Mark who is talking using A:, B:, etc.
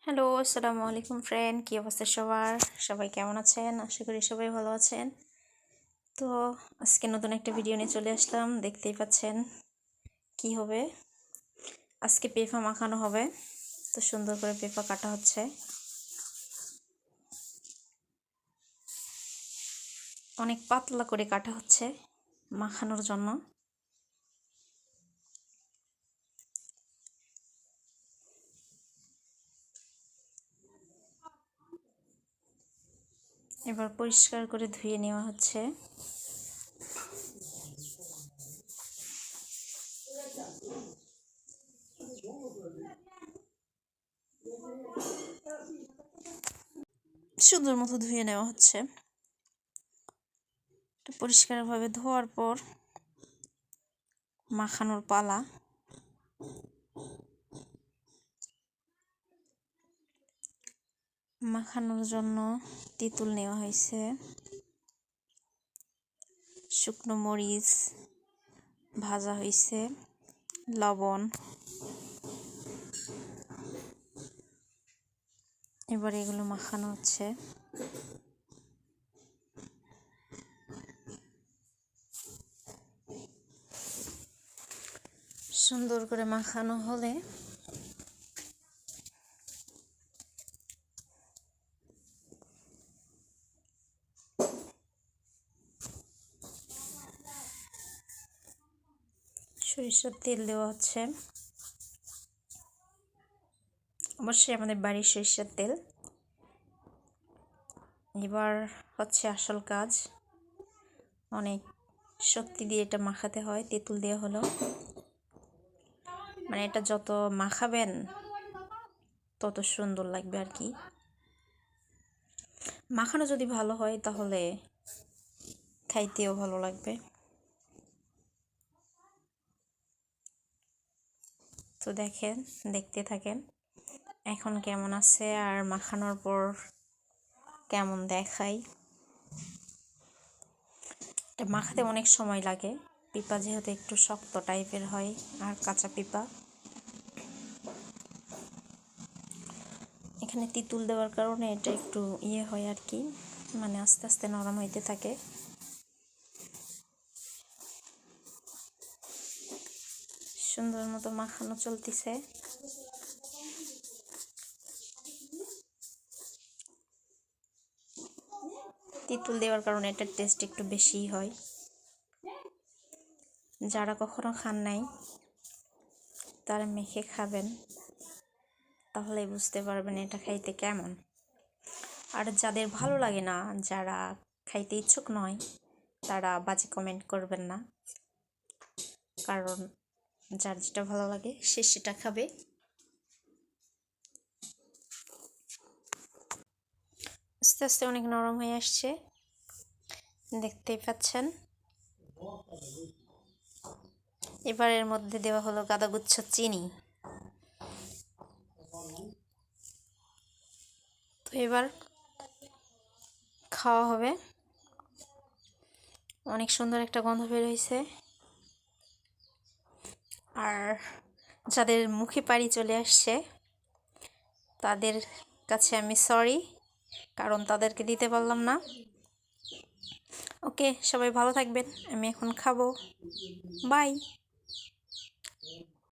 A: Hello, আসসালামু আলাইকুম friend. কী অবস্থা সবার? সবাই কেমন আছেন? আশা করি সবাই ভালো আছেন। তো আজকে নতুন একটা ভিডিও নিয়ে চলে আসলাম। দেখতেই পাচ্ছেন কি হবে। আজকে পেঁপা মাখানো হবে। তো সুন্দর করে পেঁপা কাটা হচ্ছে। অনেক পাতলা করে কাটা হচ্ছে মাখানোর জন্য। এবার পরিষ্কার করে ধুয়ে নেওয়া হচ্ছে। সুন্দর মতো ধুয়ে নেওয়া হচ্ছে। পরিষ্কারভাবে ধোয়ার পর মাখানোর পালা। মাখানোর জন্য তেঁতুল নেওয়া হয়েছে, শুকনো মরিচ ভাজা হয়েছে, লবণ। এবার এগুলো মাখানো হচ্ছে। সুন্দর করে মাখানো হলে সরিষার তেল দেওয়া হচ্ছে। অবশ্যই আমাদের বাড়ির সরিষার তেল। এবার হচ্ছে আসল কাজ। অনেক শক্তি দিয়ে এটা মাখাতে হয়। তেঁতুল দেওয়া হলো, মানে এটা যত মাখাবেন তত সুন্দর লাগবে আর কি। মাখানো যদি ভালো হয় তাহলে খাইতেও ভালো লাগবে। তো দেখেন, দেখতে থাকেন এখন কেমন আছে আর মাখানোর পর কেমন দেখায়। এটা মাখাতে অনেক সময় লাগে। পেঁপা যেহেতু একটু শক্ত টাইপের হয় আর কাঁচা পেঁপা। এখানে তেঁতুল দেওয়ার কারণে এটা একটু হয় আর কি, মানে আস্তে আস্তে নরম হইতে থাকে। সুন্দর মতো মাখানো চলতেছে। তেঁতুল দেওয়ার কারণে এটার টেস্ট একটু বেশিই হয়। যারা কখনো খান নাই তারা মেখে খাবেন, তাহলে বুঝতে পারবেন এটা খাইতে কেমন। আর যাদের ভালো লাগে না, যারা খাইতে ইচ্ছুক নয়, তারা বাজে কমেন্ট করবেন না, কারণ যার যেটা ভালো লাগে সে সেটা খাবে। আস্তে আস্তে অনেক নরম হয়ে আসছে, দেখতেই পাচ্ছেন। এবার এর মধ্যে দেওয়া হলো গাদাগুচ্ছ চিনি। তো এবার খাওয়া হবে। অনেক সুন্দর একটা গন্ধ বের হয়েছে। আর যাদের মুখে পানি চলে আসছে তাদের কাছে আমি সরি, কারণ তাদেরকে দিতে পারলাম না। ওকে, সবাই ভালো থাকবেন। আমি এখন খাবো। বাই।